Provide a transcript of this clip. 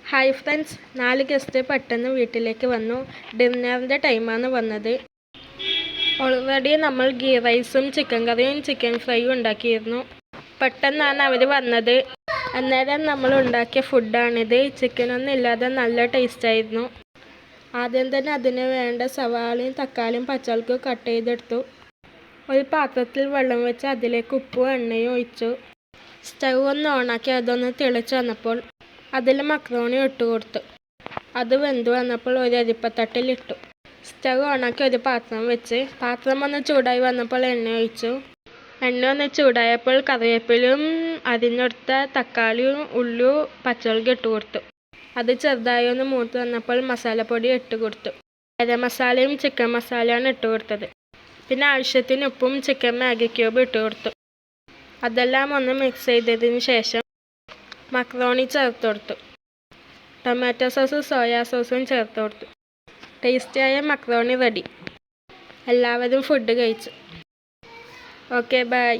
Hi friends, 4 guest പെട്ടെന്ന് വീട്ടിലേക്ക് വന്നു. ഡിന്നറിൻ്റെ ടൈമാണ് വന്നത്. ഓൾറെഡി നമ്മൾ ഗീ റൈസും ചിക്കൻ കറിയും ചിക്കൻ ഫ്രൈയും ഉണ്ടാക്കിയിരുന്നു. പെട്ടെന്നാണ് അവർ വന്നത്. അന്നേരം നമ്മൾ ഉണ്ടാക്കിയ ഫുഡാണിത്. ചിക്കനൊന്നും ഇല്ലാതെ നല്ല ടേസ്റ്റായിരുന്നു. ആദ്യം തന്നെ അതിന് വേണ്ട സവാളയും തക്കാളിയും പച്ചമുളകും കട്ട് ചെയ്തെടുത്തു. ഒരു പാത്രത്തിൽ വെള്ളം വെച്ച് അതിലേക്ക് ഉപ്പും എണ്ണയും ഒഴിച്ചു. സ്റ്റൗ ഒന്ന് ഓണാക്കി അതൊന്ന് തിളച്ച് വന്നപ്പോൾ അതിൽ മക്രോണി ഇട്ട് കൊടുത്തു. അത് വെന്ത് വന്നപ്പോൾ ഒരു അരിപ്പത്തട്ടിലിട്ടു. സ്റ്റൗ ഓണാക്കി ഒരു പാത്രം വെച്ച് പാത്രം ഒന്ന് ചൂടായി വന്നപ്പോൾ എണ്ണ ഒഴിച്ചു. എണ്ണ ഒന്ന് ചൂടായപ്പോൾ കറിവേപ്പിലയും അരിഞ്ഞെടുത്ത തക്കാളിയും ഉള്ളിയും പച്ചമുളകും ഇട്ട് കൊടുത്തു. അത് ചെറുതായി ഒന്ന് മൂത്ത് വന്നപ്പോൾ മസാലപ്പൊടി ഇട്ട് കൊടുത്തു. ഗരം മസാലയും ചിക്കൻ മസാലയാണ് ഇട്ട് കൊടുത്തത്. പിന്നെ ആവശ്യത്തിന് ഉപ്പും ചിക്കൻ മാഗി ക്യൂബ് ഇട്ട് കൊടുത്തു. അതെല്ലാം ഒന്ന് മിക്സ് ചെയ്തതിന് ശേഷം മക്രോണി ചേർത്ത് കൊടുത്തു. ടൊമാറ്റോ സോസും സോയാ സോസും ചേർത്ത് കൊടുത്തു. ടേസ്റ്റിയായ മക്രോണി റെഡി. എല്ലാവരും ഫുഡ് കഴിച്ചു. Okay, by.